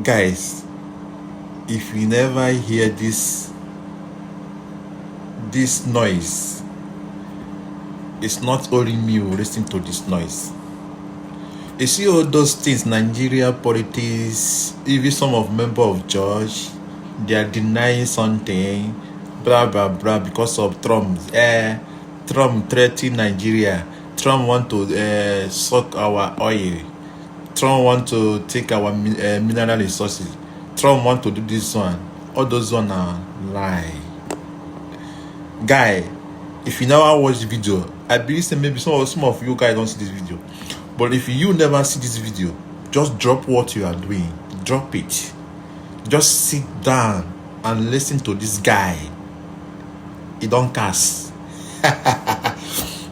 Guys, if you never hear this noise, it's not only me who listen to this noise. You see all those things, Nigeria politics, even some of member of church, they are denying something, blah blah blah, because of Trump. Trump threatening Nigeria. Trump want to suck our oil. Trump want to take our mineral resources. Trump want to do this one. All those one are lie. Guy, if you never watch the video, I believe that maybe some of you guys don't see this video. But if you never see this video, just drop what you are doing. Drop it. Just sit down and listen to this guy. He don't cast.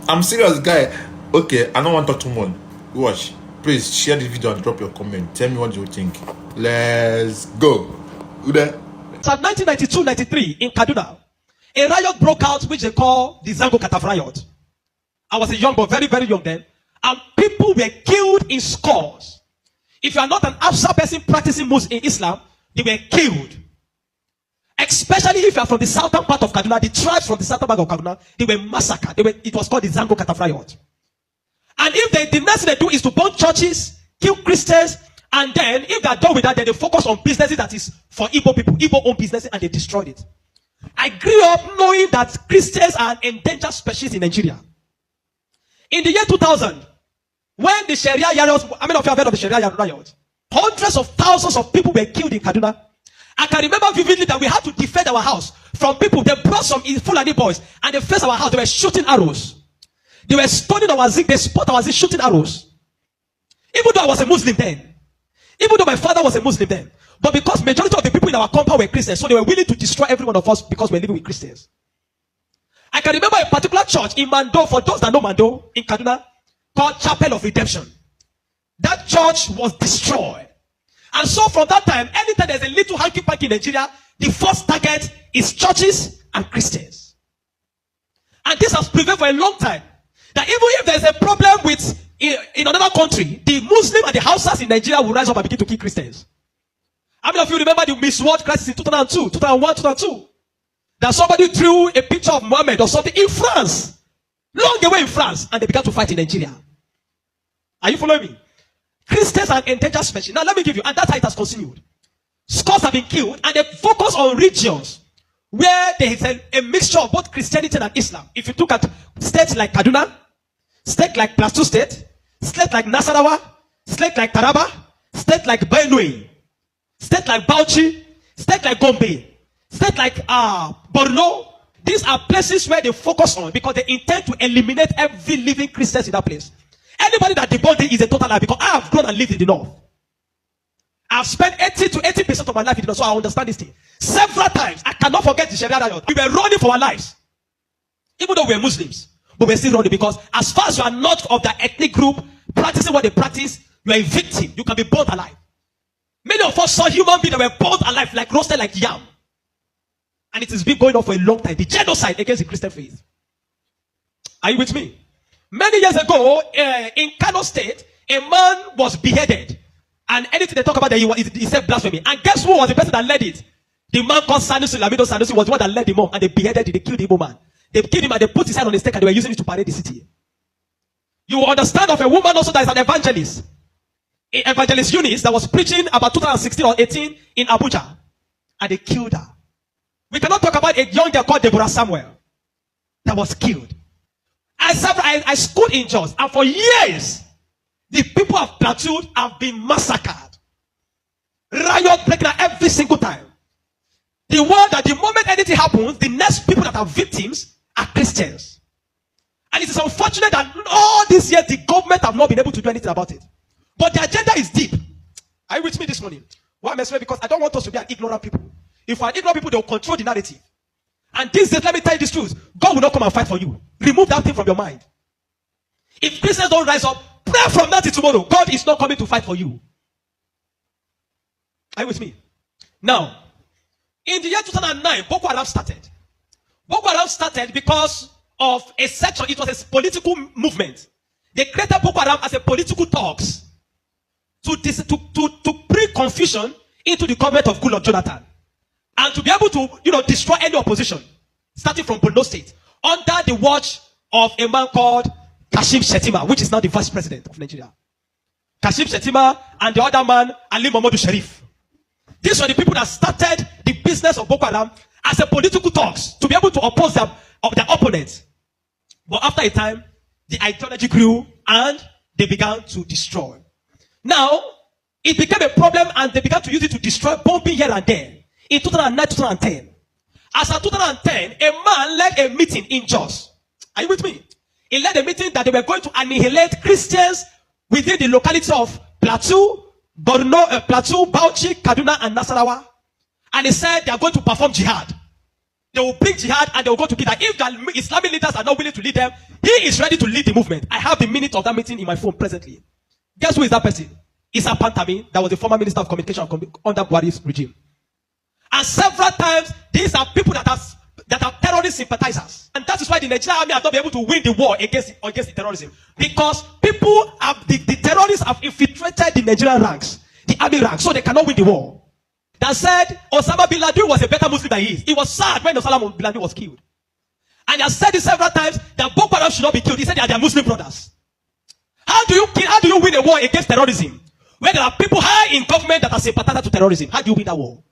I'm serious, guy. Okay, I don't want to talk too much. Watch. Please share this video and drop your comment. Tell me what you think. Let's go. So 1992-93 in Kaduna, a riot broke out which they call the Zango Kataf riot. I was a young boy, very, very young then. And people were killed in scores. If you are not an Hausa person practicing Muslim in Islam, they were killed. Especially if you are from the southern part of Kaduna, the tribes from the southern part of Kaduna, they were massacred. It was called the Zango Kataf riot. And if the next thing they do is to burn churches, kill Christians, and then if they are done with that, then they focus on businesses that is for Igbo people, Igbo-owned businesses, and they destroyed it. I grew up knowing that Christians are an endangered species in Nigeria. In the year 2000, when the Sharia riots, how many of you have heard of the Sharia riot? Hundreds of thousands of people were killed in Kaduna. I can remember vividly that we had to defend our house from people. They brought some Fulani boys and they faced our house. They were shooting arrows. They were stoning our zinc. They spot our zinc shooting arrows. Even though I was a Muslim then. Even though my father was a Muslim then. But because majority of the people in our compound were Christians, so they were willing to destroy every one of us because we're living with Christians. I can remember a particular church in Mando, for those that know Mando, in Kaduna, called Chapel of Redemption. That church was destroyed. And so from that time, anytime there's a little hanky-panky in Nigeria, the first target is churches and Christians. And this has prevailed for a long time. That even if there's a problem with in another country, the Muslim and the Hausas in Nigeria will rise up and begin to kill Christians. How many of you remember the Miss World crisis in 2002, 2001, 2002? That somebody drew a picture of Muhammad or something in France, long away in France, and they began to fight in Nigeria. Are you following me? Christians are an endangered species. Now let me give you, and that's how it has continued. Scores have been killed, and they focus on regions where there is a mixture of both Christianity and Islam. If you look at states like Kaduna, state like Plateau State, state like Nasarawa, state like Taraba, state like Benue, state like Bauchi, state like Gombe, state like Borno. These are places where they focus on because they intend to eliminate every living Christian in that place. Anybody that debunks it is a total lie because I have grown and lived in the north. I've spent 80 to 80% of my life in the north, so I understand this thing. Several times, I cannot forget the Sharia riot. We were running for our lives. Even though we are Muslims, but we're still running because as far as you are not of that ethnic group, practicing what they practice, you are a victim. You can be burned alive. Many of us saw human beings that were burned alive, like roasted like yam. And it has been going on for a long time. The genocide against the Christian faith. Are you with me? Many years ago, in Kano State, a man was beheaded. And anything they talk about, he said blasphemy. And guess who was the person that led it? The man called Sanusi, Lamido Sanusi, was the one that led him on. And they beheaded him. They killed the Igbo man. They killed him and they put his head on the stake and they were using it to parade the city. You will understand of a woman also that is an evangelist. Evangelist Eunice that was preaching about 2016 or 18 in Abuja. And they killed her. We cannot talk about a young girl called Deborah Samuel that was killed. I schooled in Jos, and for years, the people of Plateau have been massacred. Riot breaking out every single time. The world that the moment anything happens, the next people that are victims are Christians. And it is unfortunate that all these years the government have not been able to do anything about it. But the agenda is deep. Are you with me this morning? Why am I saying? Because I don't want us to be an ignorant people. If we are ignorant people, they will control the narrative. And these days, let me tell you this truth. God will not come and fight for you. Remove that thing from your mind. If Christians don't rise up, pray from now till tomorrow. God is not coming to fight for you. Are you with me? Now, in the year 2009, Boko Haram started. Boko Haram started because of a section. It was a political movement. They created Boko Haram as a political talks to bring confusion into the government of Goodluck Jonathan, and to be able to destroy any opposition, starting from Borno State, under the watch of a man called Kashim Shettima, which is now the vice president of Nigeria. Kashim Shettima and the other man, Ali Mohammed Sharif. These were the people that started the business of Boko Haram as a political talks to be able to oppose their opponents. But after a time, the ideology grew and they began to destroy. Now, it became a problem and they began to use it to destroy, bombing here and there. In 2009, 2010. As of 2010, a man led a meeting in Jos. Are you with me? He led a meeting that they were going to annihilate Christians within the locality of Plateau, Borno, Plateau, Bauchi, Kaduna, and Nasarawa. And he said they are going to perform jihad. They will bring jihad and they will go to Kida. If the Islamic leaders are not willing to lead them, he is ready to lead the movement. I have the minute of that meeting in my phone presently. Guess who is that person? Issa Pantami, that was the former minister of communication under Buhari's regime. And several times, these are people that are terrorist sympathizers. And that is why the Nigerian army has not been able to win the war against the terrorism. Because the terrorists have infiltrated the Nigerian ranks, the army ranks, so they cannot win the war. That said, Osama bin Laden was a better Muslim than he is. He was sad when Osama bin Laden was killed. And he has said it several times that Boko Haram should not be killed. He said they are their Muslim brothers. How do you win a war against terrorism? When there are people high in government that are sympathizers to terrorism, how do you win that war?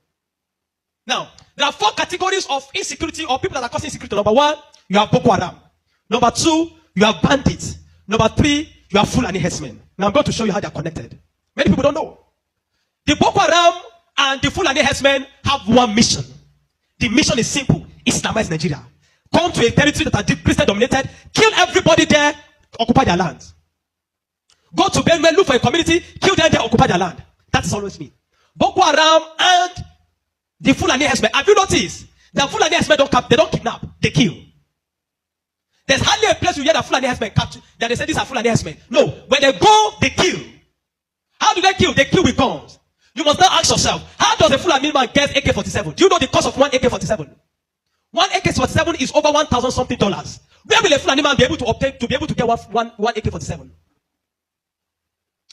Now, there are 4 categories of insecurity or people that are causing insecurity. Number 1, you have Boko Haram. Number 2, you have bandits. Number 3, you have Fulani herdsmen. Now I'm going to show you how they are connected. Many people don't know. The Boko Haram and the Fulani herdsmen have one mission. The mission is simple: Islamize Nigeria. Come to a territory that are Christian dominated, kill everybody there, occupy their land. Go to Benue, look for a community, kill them there, occupy their land. That is always me. Boko Haram and the Fulani herdsmen. Have you noticed that Fulani herdsmen they don't kidnap, they kill? There's hardly a place you hear that Fulani herdsmen capture that they say these are Fulani herdsmen. No, when they go, they kill. How do they kill? They kill with guns. You must now ask yourself, how does a Fulani man get AK-47? Do you know the cost of one AK-47? One AK-47 is over $1,000 something. Where will a Fulani man be able to obtain to get one AK-47?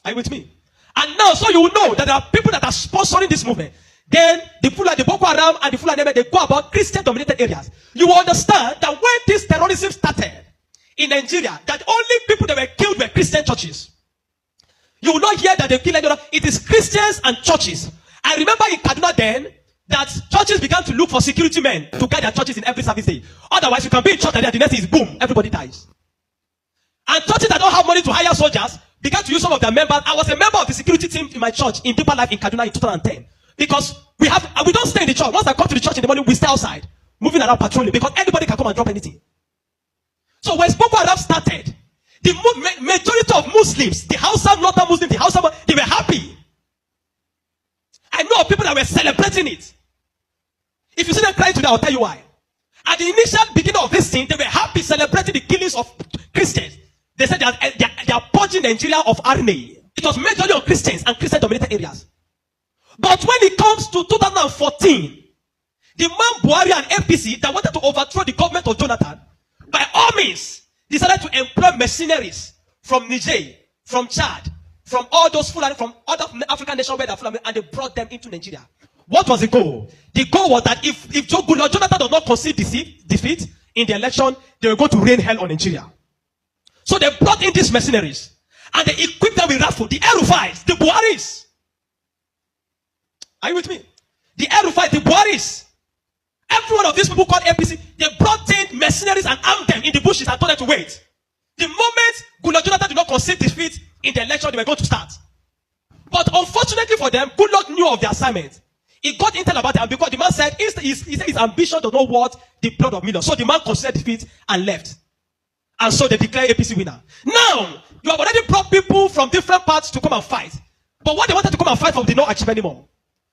Are you with me? And now, so you will know that there are people that are sponsoring this movement. Then the Boko Haram and the Fulani, they go about Christian-dominated areas. You will understand that when this terrorism started in Nigeria, that only people that were killed were Christian churches. You will not hear that they kill anyone. It is Christians and churches. I remember in Kaduna then that churches began to look for security men to guide their churches in every service day. Otherwise, you can be in church and the next is boom, everybody dies. And churches that don't have money to hire soldiers began to use some of their members. I was a member of the security team in my church in Deeper Life in Kaduna in 2010. Because we don't stay in the church. Once I come to the church in the morning, we stay outside, moving around patrolling, because anybody can come and drop anything. So when Boko Haram started, the majority of Muslims, the Hausa, Northern Muslims, the Hausa, they were happy. I know of people that were celebrating it. If you see them crying today, I'll tell you why. At the initial beginning of this thing, they were happy celebrating the killings of Christians. They said they are purging Nigeria of RNA. It was majorly on Christians and Christian-dominated areas. But when it comes to 2014, the man Buhari and APC that wanted to overthrow the government of Jonathan, by all means, decided to employ mercenaries from Niger, from Chad, from all those Fulani, from other African nations where they are Fulani, and they brought them into Nigeria. What was the goal? The goal was that if Jonathan does not concede defeat in the election, they were going to rain hell on Nigeria. So they brought in these mercenaries, and they equipped them with rifles, the El-Rufais, the Buharis. Are you with me? The El-Rufai, the Buharis. Every one of these people called APC, they brought in mercenaries and armed them in the bushes and told them to wait. The moment Goodluck Jonathan did not concede defeat in the election, they were going to start. But unfortunately for them, Goodluck knew of the assignment. He got intel about it, and because the man said his ambition does not want the blood of millions. So the man conceded defeat and left. And so they declared APC winner. Now, you have already brought people from different parts to come and fight. But what they wanted to come and fight for did not achieve anymore.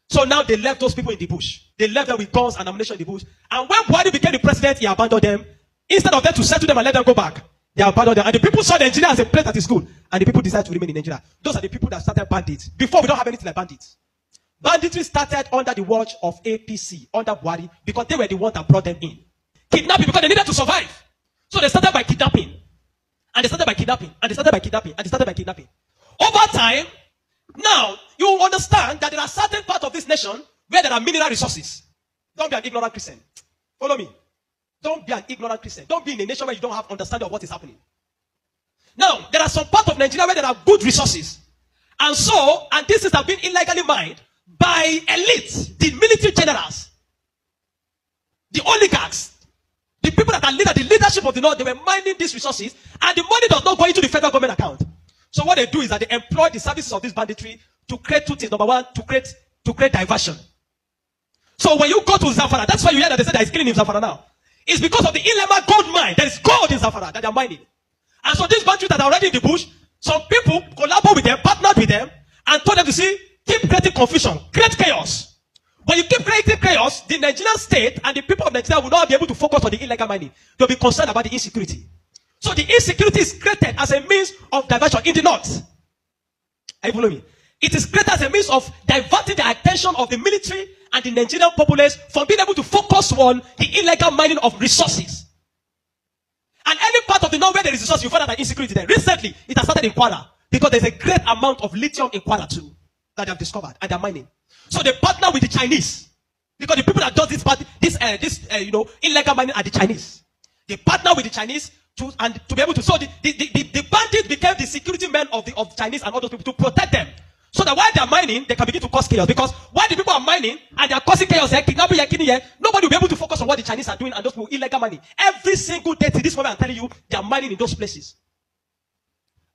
So now they left those people in the bush. They left them with guns and ammunition in the bush. And when Buhari became the president, he abandoned them. Instead of them to settle them and let them go back, they abandoned them. And the people saw Nigeria as a place that is good. And the people decided to remain in Nigeria. Those are the people that started bandits. Before, we don't have anything like bandits. Banditry started under the watch of APC, under Buhari, because they were the ones that brought them in. Kidnapping, because they needed to survive. So they started by kidnapping. And they started by kidnapping. And they started by kidnapping. And they started by kidnapping. Over time, Now, you understand that there are certain parts of this nation where there are mineral resources. Don't be an ignorant Christian. Follow me. Don't be an ignorant Christian. Don't be in a nation where you don't have understanding of what is happening. Now, there are some parts of Nigeria where there are good resources. And this is have been illegally mined by elites, the military generals, the oligarchs, the people that are the leadership of the North. They were mining these resources, and the money does not go into the federal government account. So what they do is that they employ the services of this banditry to create two things. Number one, to create diversion. So when you go to Zamfara, that's why you hear that they say that it's killing in Zamfara now. It's because of the illegal gold mine. There is gold in Zamfara that they are mining. And so these bandits that are already in the bush, some people collaborate with them, partnered with them, and told them to see, keep creating confusion, create chaos. When you keep creating chaos, the Nigerian state and the people of Nigeria will not be able to focus on the illegal mining. They'll be concerned about the insecurity. So the insecurity is created as a means of diversion in the north. Are you following me? It is created as a means of diverting the attention of the military and the Nigerian populace from being able to focus on the illegal mining of resources. And any part of the north where there is resources, you find that insecurity there. Recently, it has started in Kwara because there's a great amount of lithium in Kwara too that they have discovered and they're mining. So they partner with the Chinese because the people that do this illegal mining are the Chinese. They partner with the Chinese to be able to. So the bandits became the security men of the Chinese and all those people to protect them. So that while they are mining, they can begin to cause chaos. Because while the people are mining and they are causing chaos, kidnapping, nobody will be able to focus on what the Chinese are doing and those people illegal mining. Every single day to this moment, I'm telling you, they are mining in those places.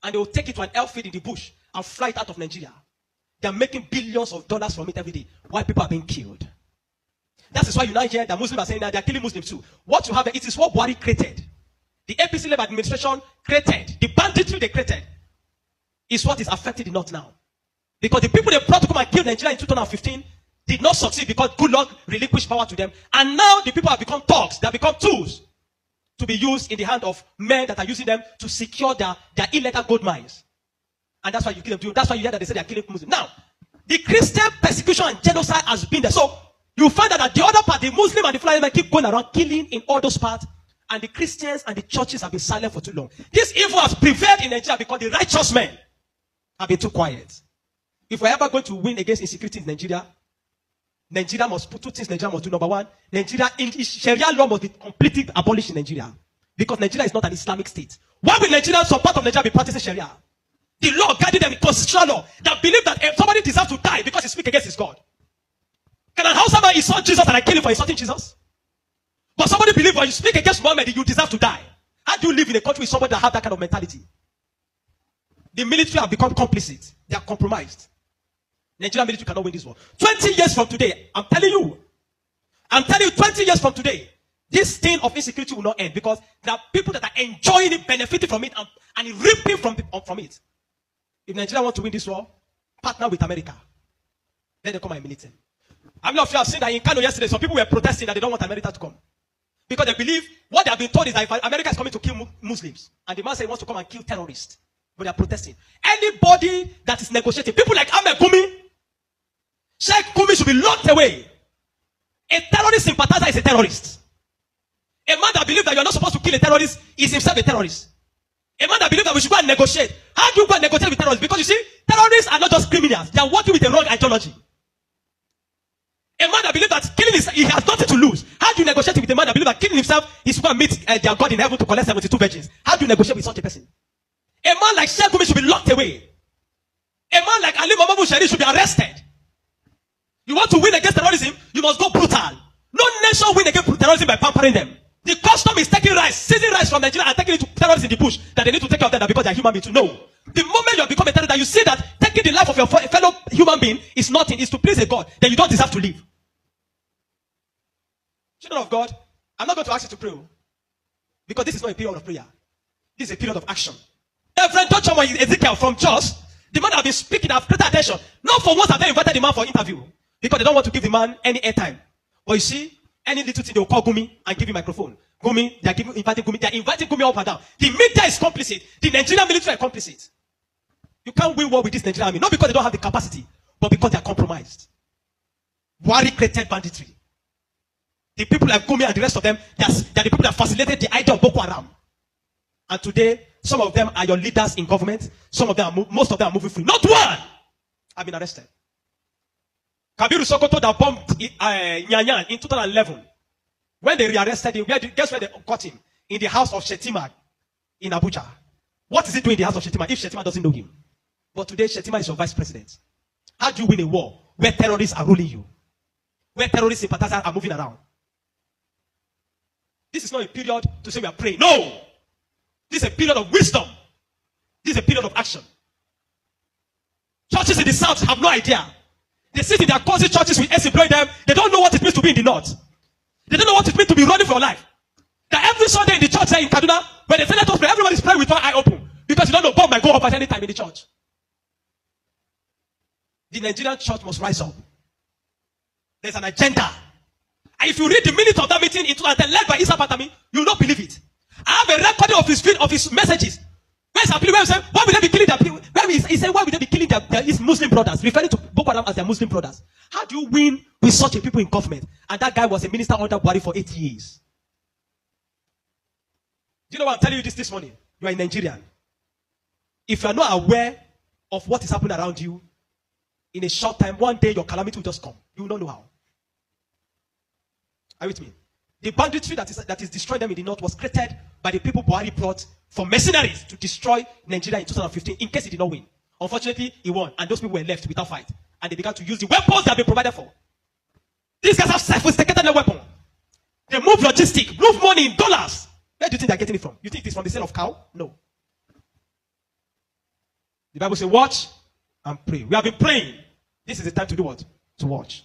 And they will take it to an elf field in the bush and fly it out of Nigeria. They are making billions of dollars from it every day while people are being killed. That is why you now hear that Muslims are saying that they are killing Muslims too. What you have, it is what Buhari created. The APC-led administration created. The banditry they created is what is affecting the North now. Because the people they brought to come and kill Nigeria in 2015 did not succeed because good luck relinquished power to them. And now the people have become thugs. They have become tools to be used in the hand of men that are using them to secure their illegal gold mines. And that's why you kill them. That's why you hear that they say they are killing Muslims. Now, the Christian persecution and genocide has been there. So you find that at the other part, the Muslim and the Fulani men keep going around killing in all those parts. And the Christians and the churches have been silent for too long. This evil has prevailed in Nigeria because the righteous men have been too quiet. If we're ever going to win against insecurity in Nigeria, Nigeria must put two things Nigeria must do. Number one, Sharia law must be completely abolished in Nigeria. Because Nigeria is not an Islamic state. Why will Nigeria, some part of Nigeria, be practicing Sharia? The law guiding them, constitutional law, that believe that if somebody deserves to die because he speaks against his God. Can a Hausa man insult Jesus and I kill him for insulting Jesus? But somebody believes when you speak against Muhammad, you deserve to die. How do you live in a country with somebody that has that kind of mentality? The military have become complicit. They are compromised. Nigerian military cannot win this war. 20 years from today, I'm telling you, 20 years from today, this thing of insecurity will not end because there are people that are enjoying it, benefiting from it, and reaping from it. If Nigeria want to win this war, partner with America. Let them come and militate. How many of you have seen that in Kano yesterday, some people were protesting that they don't want America to come? Because they believe, what they have been told is that if America is coming to kill Muslims, and the man said he wants to come and kill terrorists, but they are protesting. Anybody that is negotiating, people like Ahmed Gumi, Sheikh Gumi should be locked away. A terrorist sympathizer is a terrorist. A man that believes that you are not supposed to kill a terrorist is himself a terrorist. A man that believes that we should go and negotiate. How do you go and negotiate with terrorists? Because you see, terrorists are not just criminals. They are working with the wrong ideology. A man that believes that killing he has nothing to lose. How do you negotiate with a man that believes that killing himself is going to meet their God in heaven to collect 72 virgins? How do you negotiate with such a person? A man like Sheikh Gumi should be locked away. A man like Ali Muhammad Bushari should be arrested. You want to win against terrorism, you must go brutal. No nation win against terrorism by pampering them. The custom is taking rice, seizing rice from Nigeria and taking it to terrorists in the bush that they need to take care of them because they are human beings. No. The moment you have become a terrorist, that you see that taking the life of your fellow human being is nothing, is to please a God, then you don't deserve to live. Children of God, I'm not going to ask you to pray because this is not a period of prayer. This is a period of action. Reverend Dr. Ezekiel from Jos, the man have been speaking, have created attention. Not for once have they invited the man for interview because they don't want to give the man any airtime. But you see, any little thing they will call Gumi and give him microphone. Gumi, they are inviting Gumi up and down. The media is complicit. The Nigerian military are complicit. You can't win war with this Nigerian army, not because they don't have the capacity, but because they are compromised. Buhari created banditry. The people like Gumi and the rest of them, they are the people that facilitated the idea of Boko Haram. And today, some of them are your leaders in government. Most of them are moving free. Not one. have been arrested. Kabiru Sokoto that bombed Nyanyan in 2011. When they rearrested him, guess where they caught him? In the house of Shetima in Abuja. What is he doing in the house of Shetima if Shetima doesn't know him? But today, Shetima is your vice president. How do you win a war where terrorists are ruling you? Where terrorist sympathizers are moving around? This is not a period to say we are praying. No! This is a period of wisdom. This is a period of action. Churches in the south have no idea. They sit in their cozy churches, we exploit them. They don't know what it means to be in the north. They don't know what it means to be running for your life. That every Sunday in the church there in Kaduna, when they say let us pray, everybody is praying with one eye open. Because you don't know, bomb might go up at any time in the church. The Nigerian church must rise up. There's an agenda. And if you read the minutes of that meeting in 2010 led by Isa Patami, you will not believe it. I have a recording of his messages. Where's appealing? Where he said, why will they be killing their people? He said, why will they be killing his Muslim brothers? Referring to Boko Haram as their Muslim brothers. How do you win with such a people in government? And that guy was a minister under Buhari for 8 years. Do you know why I'm telling you this morning? You are a Nigerian. If you are not aware of what is happening around you, in a short time, one day your calamity will just come. You will not know how. Are you with me? The banditry that is destroying them in the north was created by the people Buhari brought for mercenaries to destroy Nigeria in 2015 in case he did not win. Unfortunately, he won, and those people were left without fight. And they began to use the weapons that have been provided for. These guys have sophisticated weapons. They move logistics, move money in dollars. Where do you think they're getting it from? You think it's from the sale of cow? No. The Bible says, watch and pray. We have been praying. This is the time to do what? To watch.